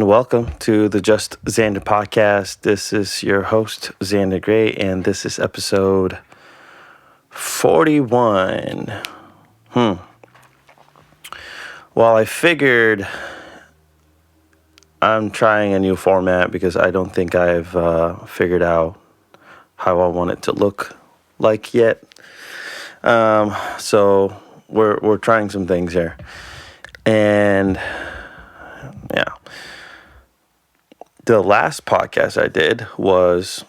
welcome to the Just Xander podcast. This is your host, Xander Gray, and this is episode 41. Well, I figured I'm trying a new format because I don't think I've figured out how I want it to look like yet. So we're trying some things here, and yeah. The last podcast I did was,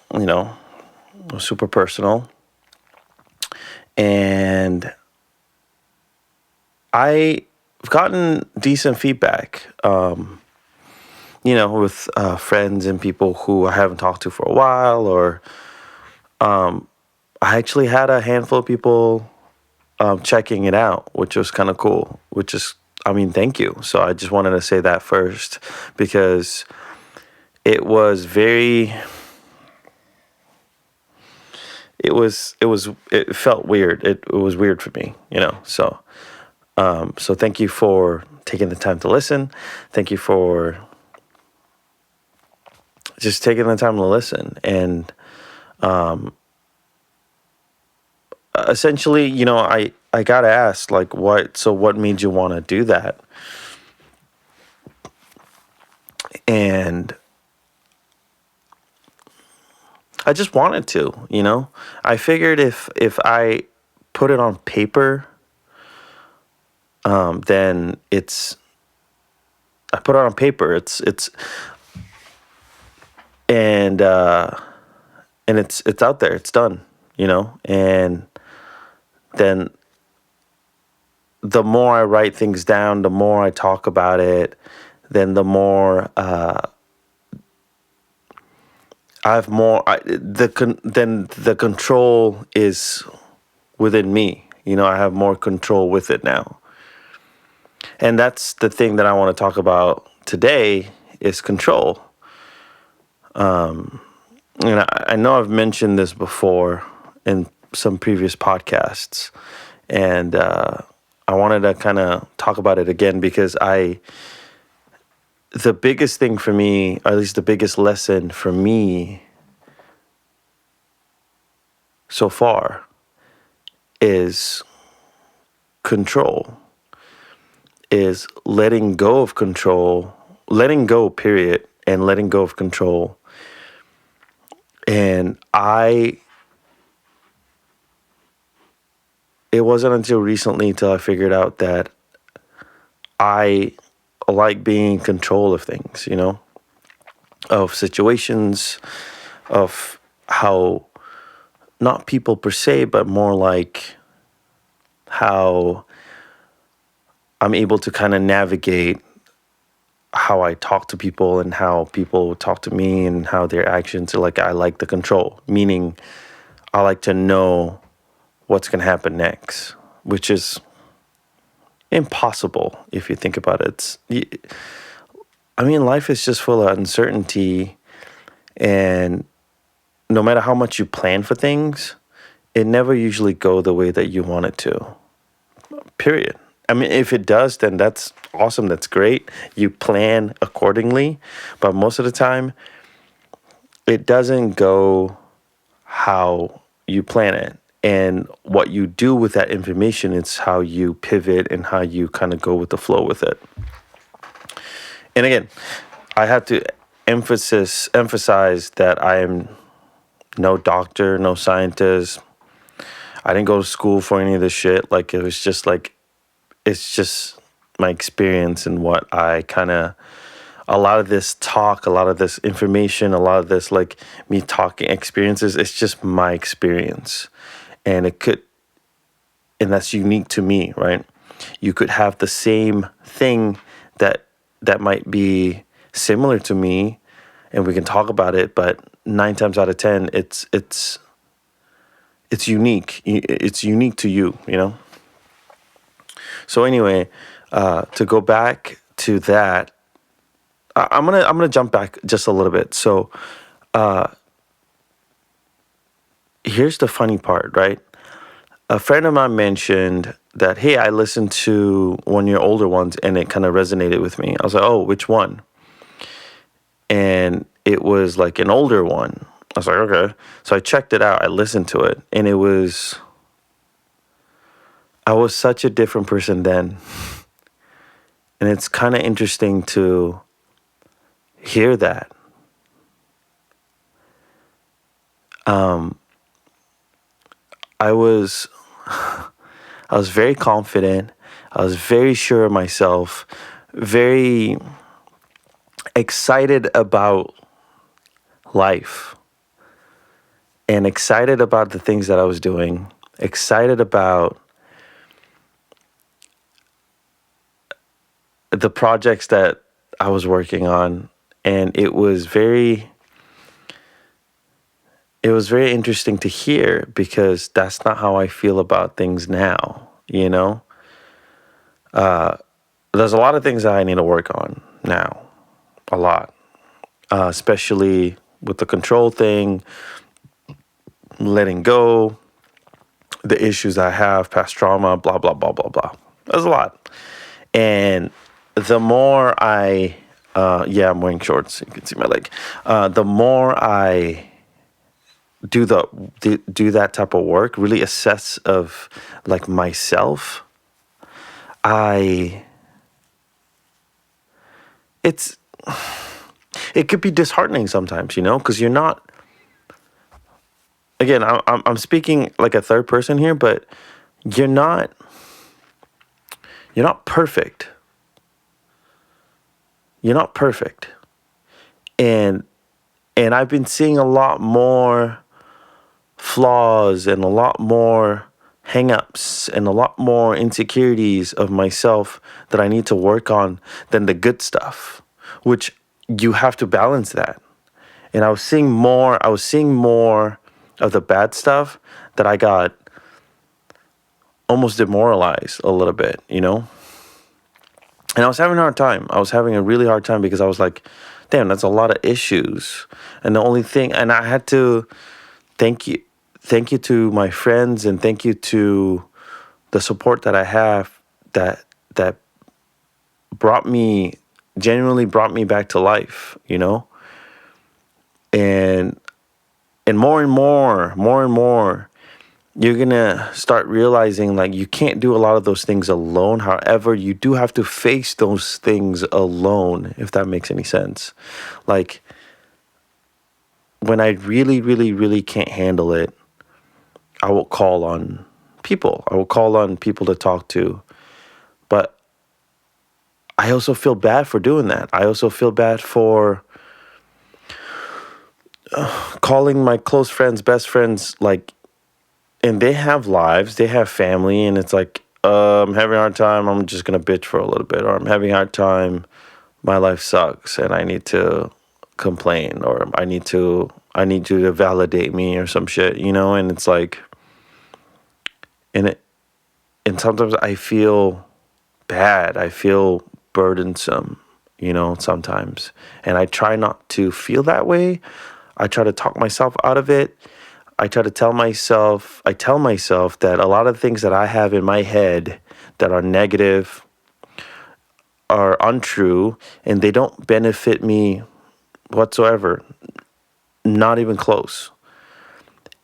super personal. And I've gotten decent feedback, with friends and people who I haven't talked to for a while. Or I actually had a handful of people checking it out, which was kind of cool, thank you. So I just wanted to say that first because it was it felt weird. It was weird for me, so thank you for taking the time to listen. Thank you for just taking the time to listen. And essentially, I got asked, like, what made you want to do that? And I just wanted to, I figured if I put it on paper, then I put it on paper. It's out there. It's done, and then the more I write things down, the more I talk about it, then the more I have more. Then the control is within me. I have more control with it now, and that's the thing that I want to talk about today is control. And I know I've mentioned this before in some previous podcasts, and I wanted to kind of talk about it again because the biggest thing for me, or at least the biggest lesson for me so far, is control, is letting go of control, letting go, period, and letting go of control. And it wasn't until recently till I figured out that I like being in control of things, of situations, of how, not people per se, but more like how I'm able to kind of navigate how I talk to people and how people talk to me and how their actions are. Like, I like the control, meaning I like to know what's going to happen next, which is impossible if you think about it. Life is just full of uncertainty, and no matter how much you plan for things, it never usually go the way that you want it to, period. If it does, then that's awesome, that's great. You plan accordingly, but most of the time, it doesn't go how you plan it. And what you do with that information is how you pivot and how you kind of go with the flow with it. And again, I have to emphasize that I am no doctor, no scientist. I didn't go to school for any of this shit. Like, it was just like, it's just my experience and what I kind of, a lot of this talk, a lot of this information, a lot of this, like, me talking experiences, it's just my experience. And that's unique to me, right? You could have the same thing that might be similar to me, and we can talk about it, but 9 times out of 10, it's unique. It's unique to you, So anyway, to go back to that, I'm gonna jump back just a little bit. So, here's the funny part, right? A friend of mine mentioned that, hey, I listened to one of your older ones and it kind of resonated with me. I was like, oh, which one? and it was like an older one. I was like, okay. So I checked it out. I listened to it, and I was such a different person then. And it's kind of interesting to hear that. I was very confident. I was very sure of myself, very excited about life, and excited about the things that I was doing, excited about the projects that I was working on. And it was very interesting to hear, because that's not how I feel about things now, you know? There's a lot of things that I need to work on now, a lot, especially with the control thing, letting go, the issues I have, past trauma, blah, blah, blah, blah, blah. There's a lot. And the more I'm wearing shorts, you can see my leg. The more I do that type of work, really assess of like myself, it could be disheartening sometimes, because you're not. Again, I'm speaking like a third person here, but you're not perfect. You're not perfect, and I've been seeing a lot more flaws and a lot more hang-ups and a lot more insecurities of myself that I need to work on than the good stuff, which you have to balance that. And I was seeing more of the bad stuff, that I got almost demoralized a little bit, And I was having a hard time. I was having a really hard time, because I was like, damn, that's a lot of issues. And the only thing, and I had to thank you to my friends, and thank you to the support that I have, that genuinely brought me back to life, and more and more, you're gonna start realizing like you can't do a lot of those things alone. However, you do have to face those things alone, if that makes any sense. Like, when I really, really, really can't handle it, I will call on people. I will call on people to talk to. But I also feel bad for doing that. I also feel bad for calling my close friends, best friends, like, and they have lives, they have family, and it's like, I'm having a hard time, I'm just gonna bitch for a little bit, or I'm having a hard time, my life sucks, and I need to complain, or I need you to validate me, or some shit, and it's like, and sometimes I feel bad, I feel burdensome, sometimes, and I try not to feel that way. I try to talk myself out of it. I tell myself that a lot of things that I have in my head that are negative are untrue, and they don't benefit me whatsoever, not even close.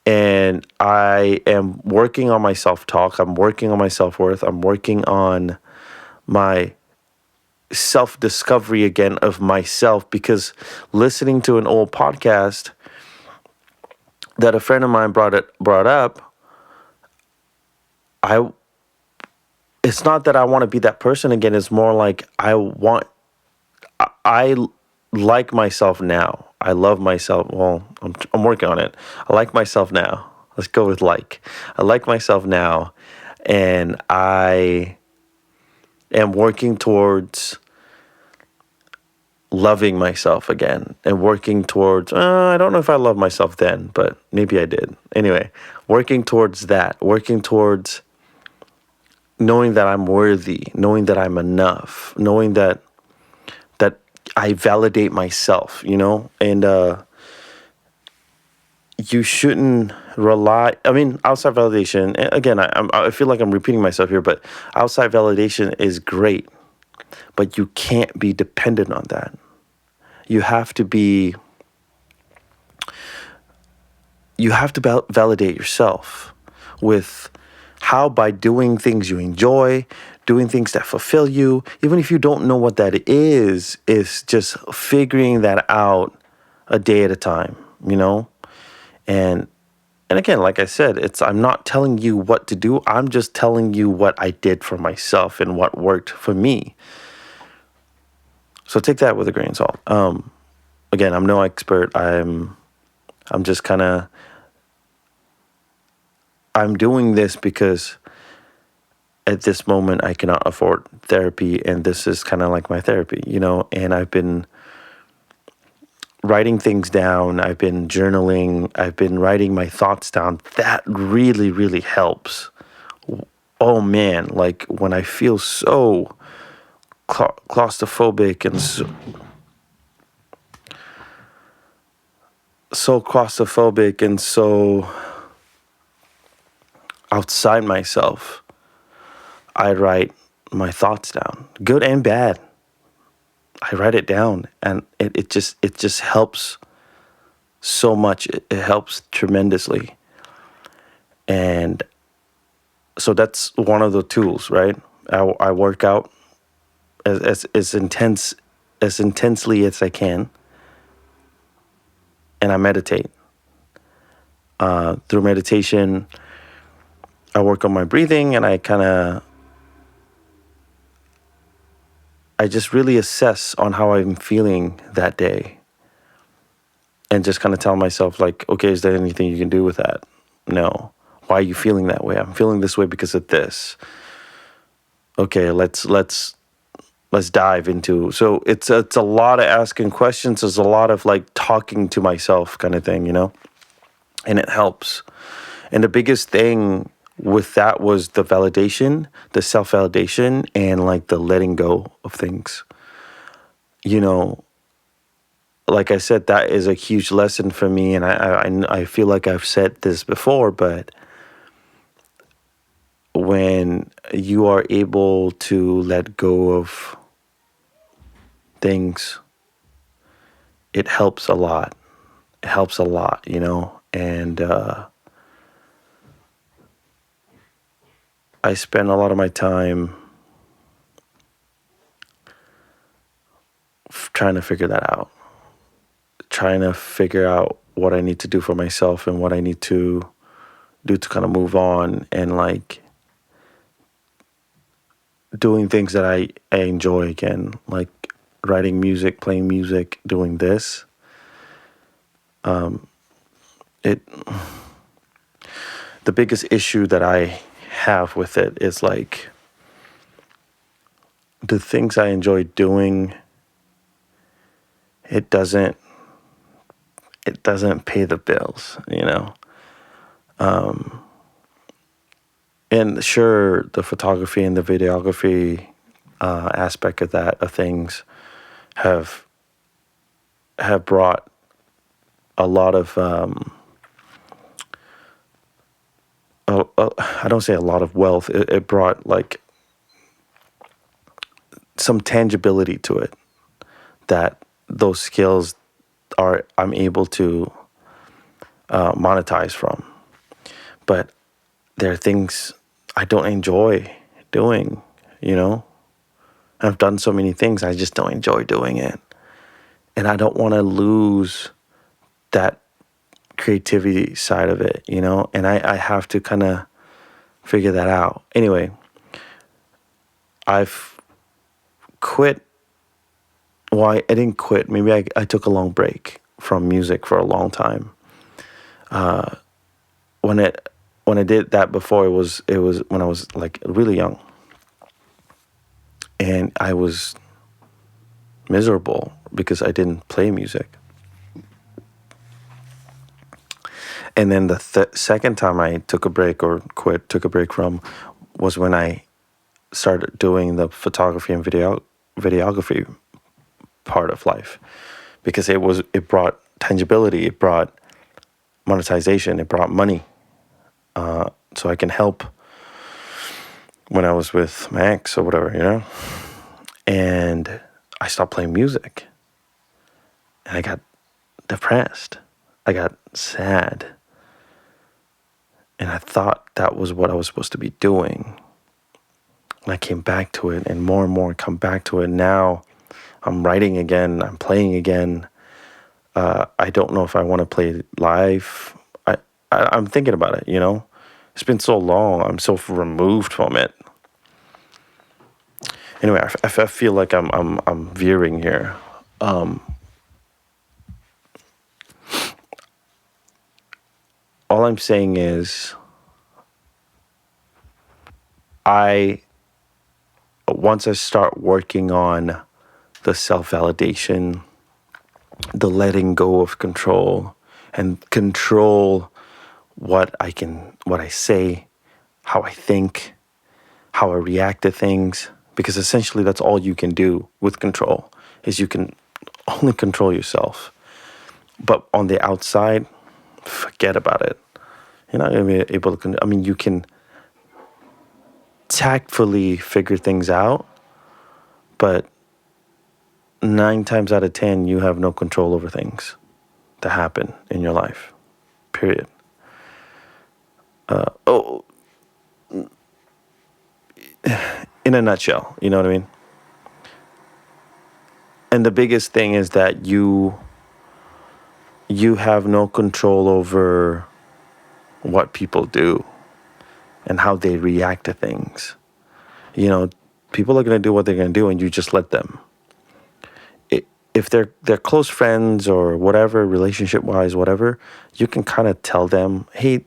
And I am working on my self-talk. I'm working on my self-worth. I'm working on my self-discovery again of myself, because listening to an old podcast that a friend of mine brought up, it's not that I want to be that person again. It's more like I like myself now. I love myself. Well, I'm working on it. I like myself now. Let's go with like. I like myself now, and I am working towards loving myself again, and working towards, I don't know if I loved myself then, but maybe I did. Anyway, working towards that, working towards knowing that I'm worthy, knowing that I'm enough, knowing that I validate myself, and you shouldn't rely, outside validation, again, I feel like I'm repeating myself here, but outside validation is great, but you can't be dependent on that. You have to validate yourself with how, by doing things you enjoy, doing things that fulfill you, even if you don't know what that is just figuring that out a day at a time, And again, like I said, I'm not telling you what to do. I'm just telling you what I did for myself and what worked for me. So take that with a grain of salt. Again, I'm no expert. I'm just I'm doing this because at this moment I cannot afford therapy, and this is kind of like my therapy, and I've been writing things down. I've been journaling. I've been writing my thoughts down. That really, really helps. Oh man, like when I feel so claustrophobic and so claustrophobic and so outside myself, I write my thoughts down, good and bad. I write it down, and it just helps so much. It helps tremendously. And so that's one of the tools, right? I work out as intensely as I can, and I meditate. Through meditation, I work on my breathing, and I just really assess on how I'm feeling that day, and just kind of tell myself, like, okay, is there anything you can do with that? No. Why are you feeling that way? I'm feeling this way because of this. Okay, let's dive into. So it's a lot of asking questions. There's a lot of like talking to myself kind of thing, and it helps. And the biggest thing with that was the validation, the self-validation, and like the letting go of things. Like I said, that is a huge lesson for me, and I feel like I've said this before, but when you are able to let go of things, it helps a lot. It helps a lot, and I spend a lot of my time trying to figure that out, trying to figure out what I need to do for myself and what I need to do to kind of move on, and like doing things that I enjoy again, like writing music, playing music, doing this. The biggest issue that I have with it is like the things I enjoy doing, it doesn't pay the bills, And sure, the photography and the videography aspect of things have brought a lot of I don't say a lot of wealth. It brought like some tangibility to it, that those skills I'm able to monetize from. But there are things I don't enjoy doing, I've done so many things, I just don't enjoy doing it. And I don't want to lose that creativity side of it, and I have to kind of figure that out. Anyway, I've quit. Well, I didn't quit. Maybe I took a long break from music for a long time. When I did that before, it was when I was like really young, and I was miserable because I didn't play music. And then the second time I took a break took a break from, was when I started doing the photography and videography part of life, because it brought tangibility, it brought monetization, it brought money, so I can help when I was with my ex or whatever, And I stopped playing music, And I got depressed. I got sad. And I thought that was what I was supposed to be doing. And I came back to it and more come back to it. Now I'm writing again. I'm playing again. I don't know if I want to play live. I'm thinking about it, you know? It's been so long. I'm so removed from it. Anyway, I feel like I'm veering here. All I'm saying is once I start working on the self-validation, the letting go of control, and control what I say, how I think, how I react to things, because essentially that's all you can do with control, is you can only control yourself. But on the outside, forget about it. You're not going to be able to, you can tactfully figure things out, but 9 times out of 10, you have no control over things that happen in your life, period. In a nutshell, you know what I mean? And the biggest thing is that you have no control over what people do and how they react to things. You know, people are going to do what they're going to do, and you just let them. If they're close friends or whatever, relationship-wise, whatever, you can kind of tell them, hey,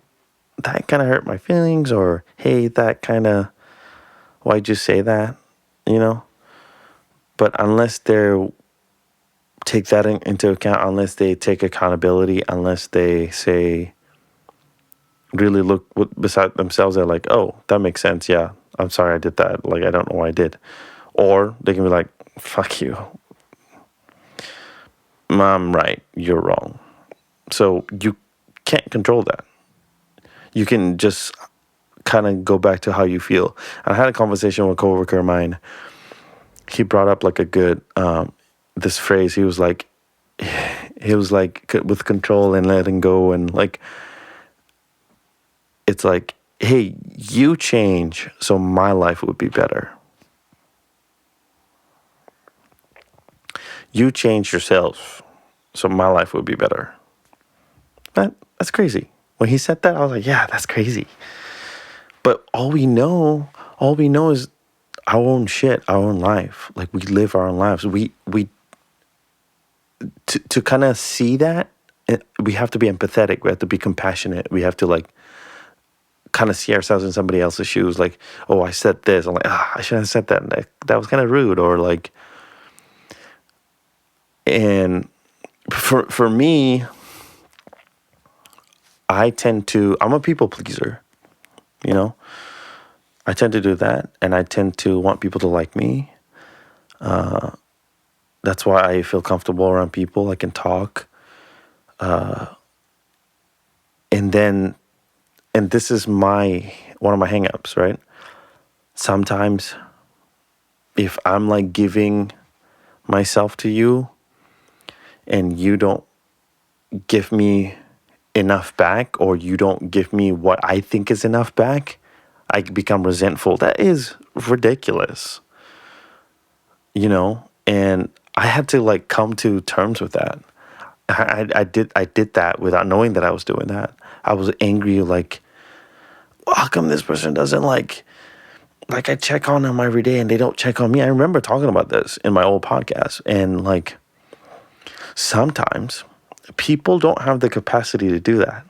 that kind of hurt my feelings, or hey, that kind of, why'd you say that, you know? But unless they take that into account, unless they take accountability, unless they say, really look beside themselves, they're like, oh, that makes sense, yeah, I'm sorry I did that, like, I don't know why I did. Or they can be like, fuck you, I'm right, you're wrong. So you can't control that. You can just kind of go back to how you feel. And I had a conversation with a coworker of mine. He brought up like a good, this phrase. He was like, with control and letting go, and like, it's like, hey, you change so my life would be better. You change yourself so my life would be better. That's crazy. When he said that, I was like, yeah, that's crazy. But all we know is our own shit, our own life. Like, we live our own lives. To kind of see that, we have to be empathetic. We have to be compassionate. We have to like kind of see ourselves in somebody else's shoes. Like, oh, I said this. I'm like, I shouldn't have said that. That was kind of rude. Or like, and for me, I'm a people pleaser, you know? I tend to do that, and I tend to want people to like me. That's why I feel comfortable around people. I can talk. And this is one of my hangups, right? Sometimes if I'm like giving myself to you and you don't give me enough back, or you don't give me what I think is enough back, I become resentful. That is ridiculous, you know? And I had to like come to terms with that. I did that without knowing that I was doing that. I was angry, like, how come this person doesn't like I check on them every day and they don't check on me? I remember talking about this in my old podcast. And like, sometimes people don't have the capacity to do that.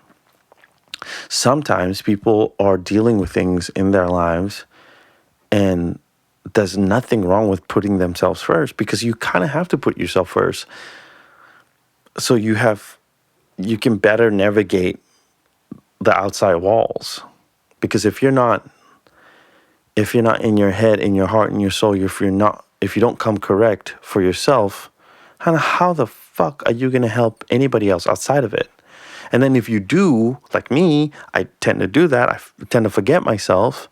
Sometimes people are dealing with things in their lives, and there's nothing wrong with putting themselves first, because you kind of have to put yourself first. So you can better navigate the outside walls. Because if you're not in your head, in your heart, in your soul, if you don't come correct for yourself, how the fuck are you going to help anybody else outside of it? And then if you do, like me, I tend to do that. I tend to forget myself.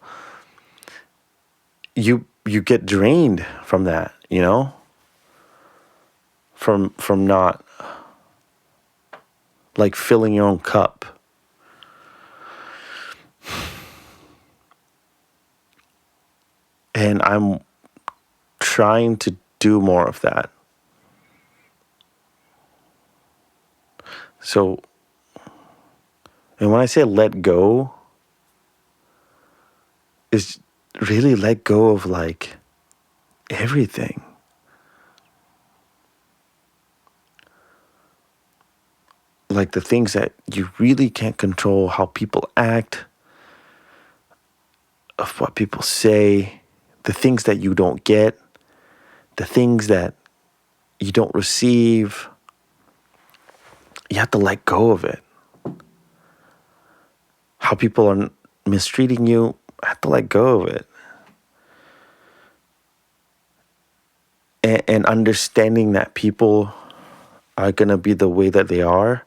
You get drained from that, you know? From not like filling your own cup. And I'm trying to do more of that. So, and when I say let go, it's really let go of like everything. Like the things that you really can't control, how people act, of what people say, the things that you don't get, the things that you don't receive. You have to let go of it. How people are mistreating you, I have to let go of it. And understanding that people are going to be the way that they are,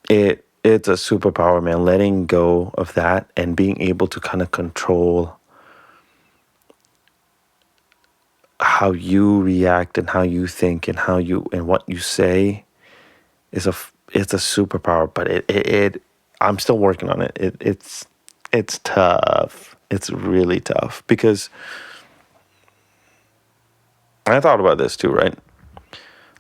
it's a superpower, man. Letting go of that and being able to kind of control how you react and how you think and and what you say it's a superpower. But I'm still working on it. It's tough. It's really tough because I thought about this too, right?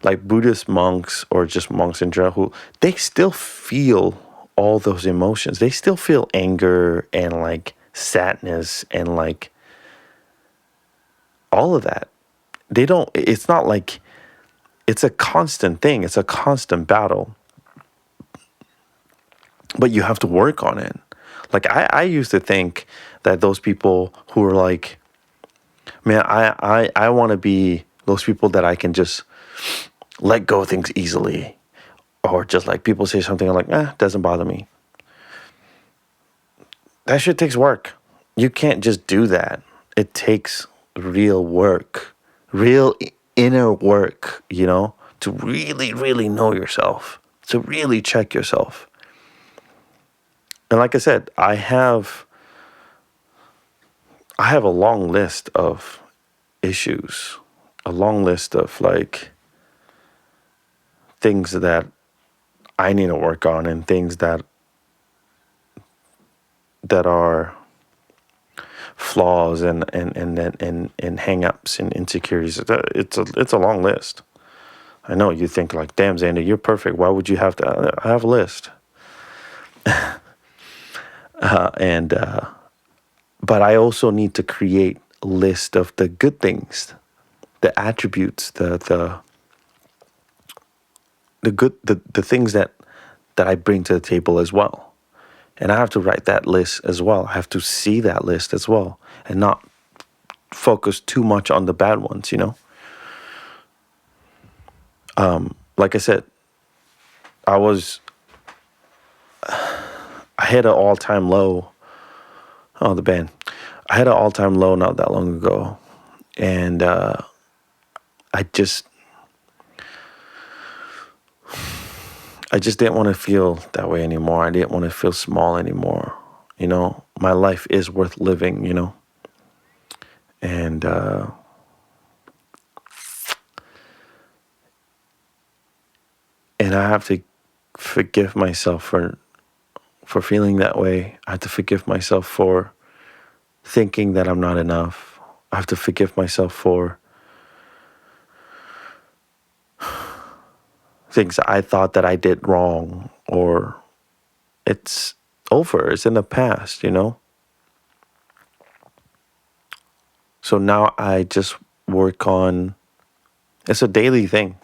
Like Buddhist monks or just monks in general, who they still feel all those emotions. They still feel anger and like sadness and like all of that. They don't, it's not like it's a constant thing. It's a constant battle, but you have to work on it. Like I used to think that those people who are like, man, I want to be those people that I can just let go of things easily. Or just like people say something, I'm like, doesn't bother me. That shit takes work. You can't just do that. It takes real work, real inner work, to really, really know yourself, to really check yourself. And like I said, I have a long list of issues, a long list of like things that I need to work on and things that are flaws and hang-ups and insecurities. It's a long list. I know you think like, damn, Xander, you're perfect. Why would you have to? I have a list. But I also need to create a list of the good things, the attributes, the good, the things that I bring to the table as well. And I have to write that list as well. I have to see that list as well and not focus too much on the bad ones, Like I said, I hit an all-time low. Oh, the band. I had an all-time low not that long ago. And I just didn't want to feel that way anymore. I didn't want to feel small anymore. My life is worth living, And I have to forgive myself for feeling that way. I have to forgive myself for thinking that I'm not enough. I have to forgive myself for things I thought that I did wrong, or it's over. It's in the past, So now I just work on, it's a daily thing.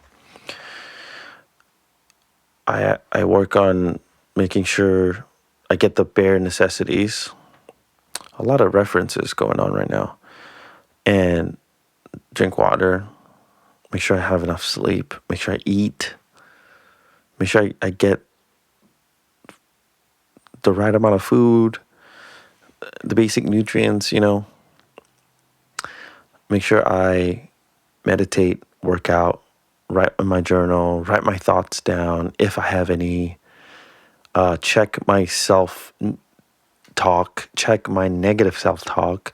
I work on making sure I get the bare necessities. A lot of references going on right now. And drink water. Make sure I have enough sleep. Make sure I eat. Make sure I get the right amount of food, the basic nutrients, Make sure I meditate, work out, write in my journal, write my thoughts down if I have any. Check my self-talk, check my negative self-talk,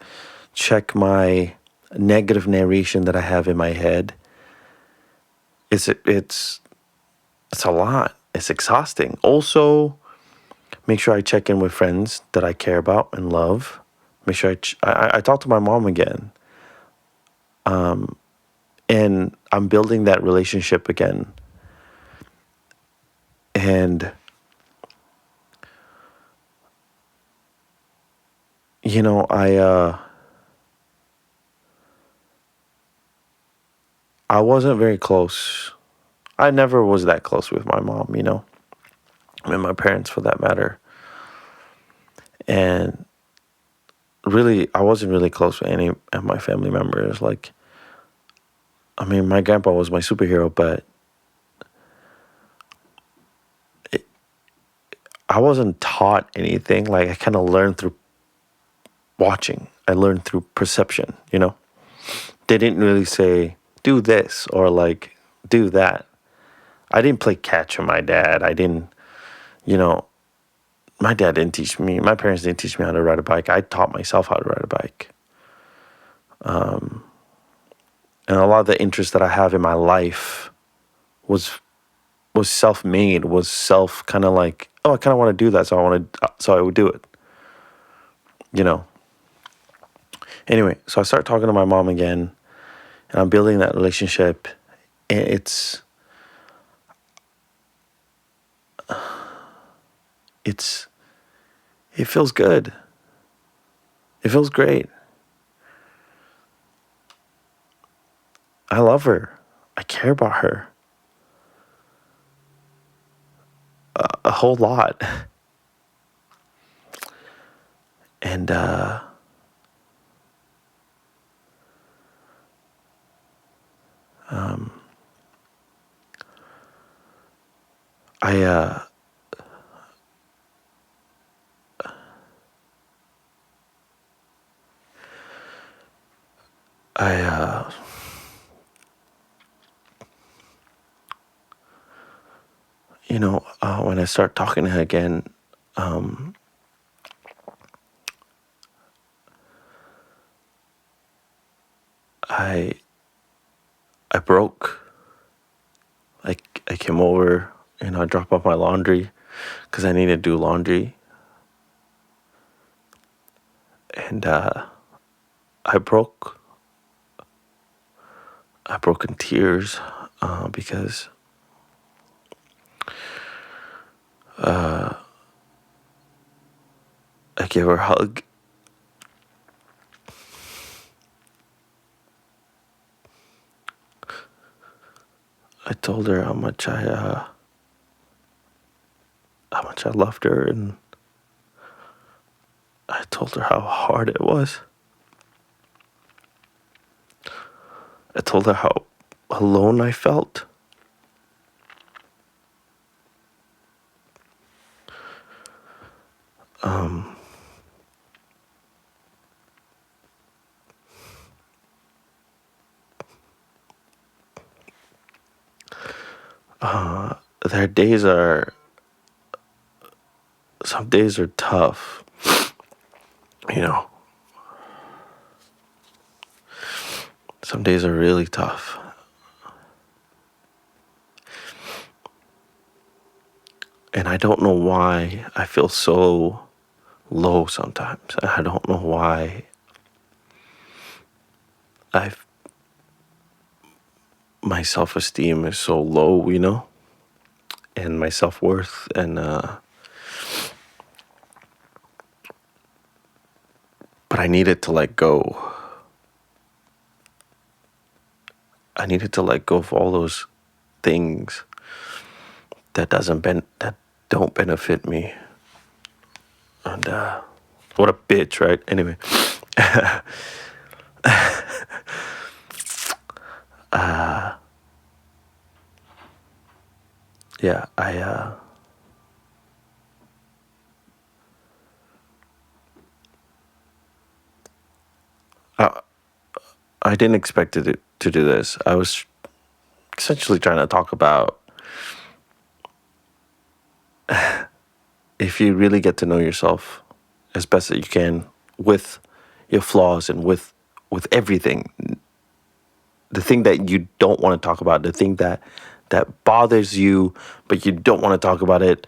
check my negative narration that I have in my head. it's a lot. It's exhausting. Also, make sure I check in with friends that I care about and love. Make sure I talk to my mom again. And I'm building that relationship again. And, you know, I wasn't very close. I never was that close with my mom, you know, and my parents for that matter. And really, I wasn't really close with any of my family members. Like, I mean, my grandpa was my superhero, but I wasn't taught anything. Like, I kind of learned through watching. I learned through perception, you know? They didn't really say, do this or like, do that. I didn't play catch with my dad. I didn't, you know, my dad didn't teach me. My parents didn't teach me how to ride a bike. I taught myself how to ride a bike. And a lot of the interest that I have in my life was self-made, was self kind of like, oh, I kind of want to do that, so I would do it. You know. Anyway, so I start talking to my mom again, and I'm building that relationship, and it feels good. It feels great. I love her. I care about her a whole lot. And I you know, when I start talking to her again, I broke. I came over, and I dropped off my laundry because I needed to do laundry, and I broke. I broke in tears because I gave her a hug. I told her how much I loved her, and I told her how hard it was. I told her how alone I felt. Their days are, some days are tough, you know. Some days are really tough. And I don't know why I feel so low sometimes. I don't know why I've my self-esteem is so low, you know, and my self-worth, and but I needed to let go. I needed to let go of all those things that don't benefit me. And what a bitch, right? Anyway, yeah, I didn't expect to do this. I was essentially trying to talk about if you really get to know yourself as best that you can with your flaws and with everything, the thing that you don't want to talk about, the thing that bothers you, but you don't want to talk about it.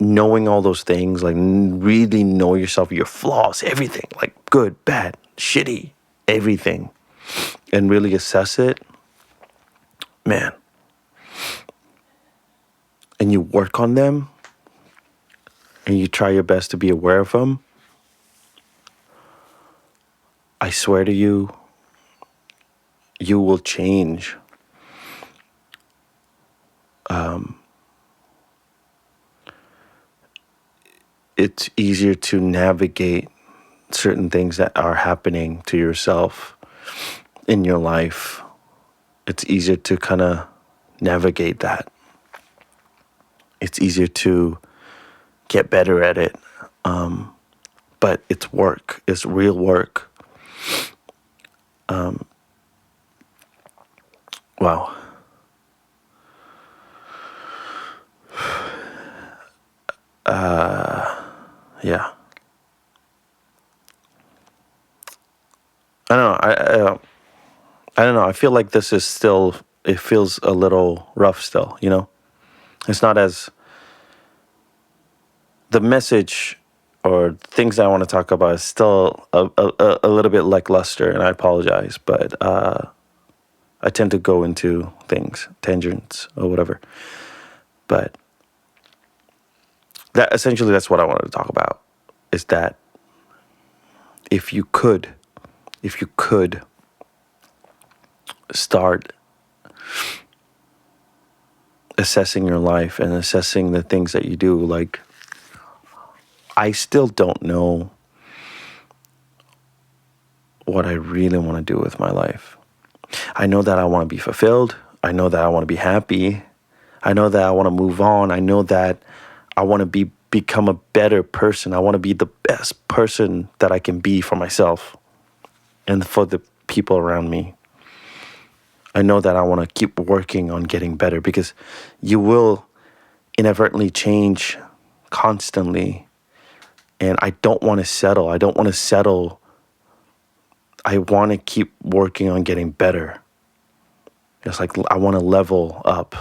Knowing all those things, like really know yourself, your flaws, everything, like good, bad, shitty, everything, and really assess it, man. And you work on them, and you try your best to be aware of them. I swear to you, you will change. It's easier to navigate certain things that are happening to yourself in your life. It's easier to kind of navigate that. It's easier to get better at it. But it's work. It's real work. Wow. Yeah. I don't know. I don't know. I feel like this is still. It feels a little rough still. You know, it's not as the message or things I want to talk about is still a little bit lackluster, and I apologize, but I tend to go into things, tangents or whatever. But that essentially that's what I wanted to talk about, is that if you could start assessing your life and assessing the things that you do, like I still don't know what I really want to do with my life. I know that I want to be fulfilled. I know that I want to be happy. I know that I want to move on. I know that I want to become a better person. I want to be the best person that I can be for myself and for the people around me. I know that I want to keep working on getting better, because you will inadvertently change constantly. And I don't want to settle. I don't want to settle. I want to keep working on getting better. It's like I want to level up,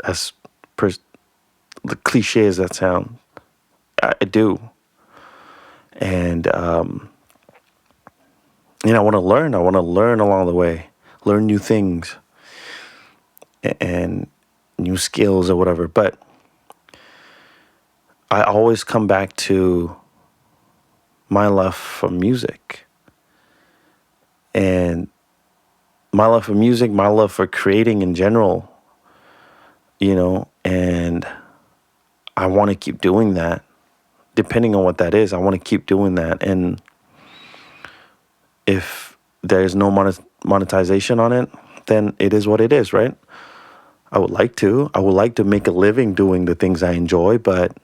as the cliche as that sound. I do. And, I want to learn. I want to learn along the way, learn new things and new skills or whatever. But I always come back to my love for music. And my love for music, my love for creating in general, and I want to keep doing that. Depending on what that is, I want to keep doing that. And if there's no monetization on it, then it is what it is, right? I would like to make a living doing the things I enjoy, but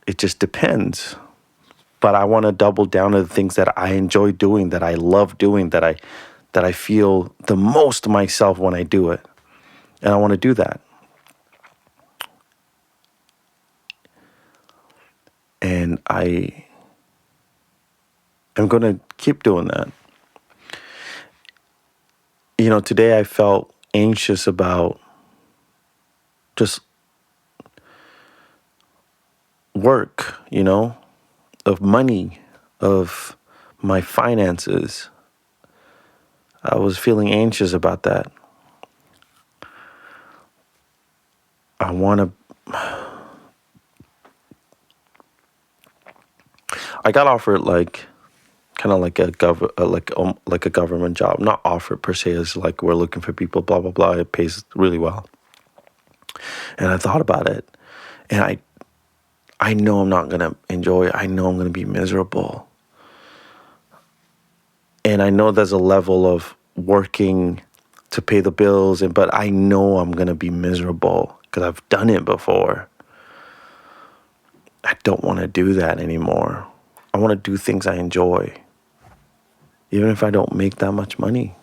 it just depends. But I want to double down to the things that I enjoy doing, that I love doing, that I feel the most myself when I do it. And I want to do that. And I am going to keep doing that. Today I felt anxious about just work, of money, of my finances. I was feeling anxious about that. I got offered kind of like like a government job. Not offered per se, as like we're looking for people, blah blah blah. It pays really well. And I thought about it, and I know I'm not gonna enjoy it. I know I'm gonna be miserable. And I know there's a level of working to pay the bills, but I know I'm gonna be miserable because I've done it before. I don't want to do that anymore. I want to do things I enjoy, even if I don't make that much money,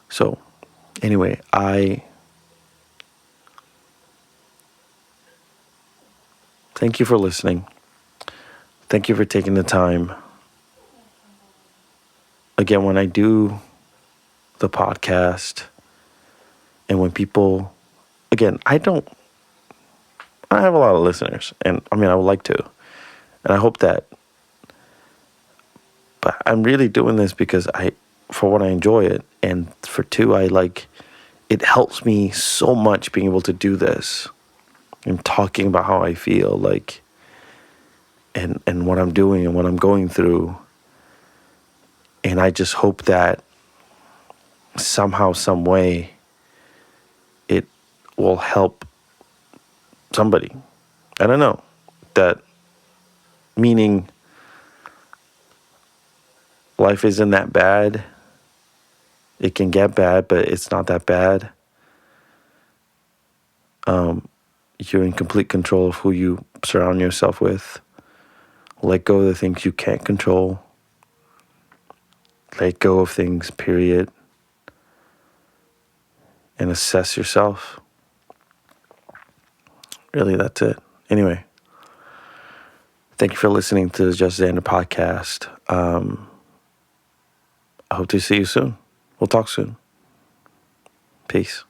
So, anyway, I thank you for listening. thank you for taking the time. Again, when I do the podcast and when people, again, I have a lot of listeners, and I mean, I would like to, and I hope that, but I'm really doing this because for one, I enjoy it, and for two, it helps me so much being able to do this and talking about how I feel, like, and what I'm doing and what I'm going through. And I just hope that somehow, some way, it will help somebody. I don't know. That meaning life isn't that bad. It can get bad, but it's not that bad. You're in complete control of who you surround yourself with. Let go of the things you can't control. Let go of things, period. And assess yourself. Really, that's it. Anyway, thank you for listening to the Just Zander podcast. I hope to see you soon. We'll talk soon. Peace.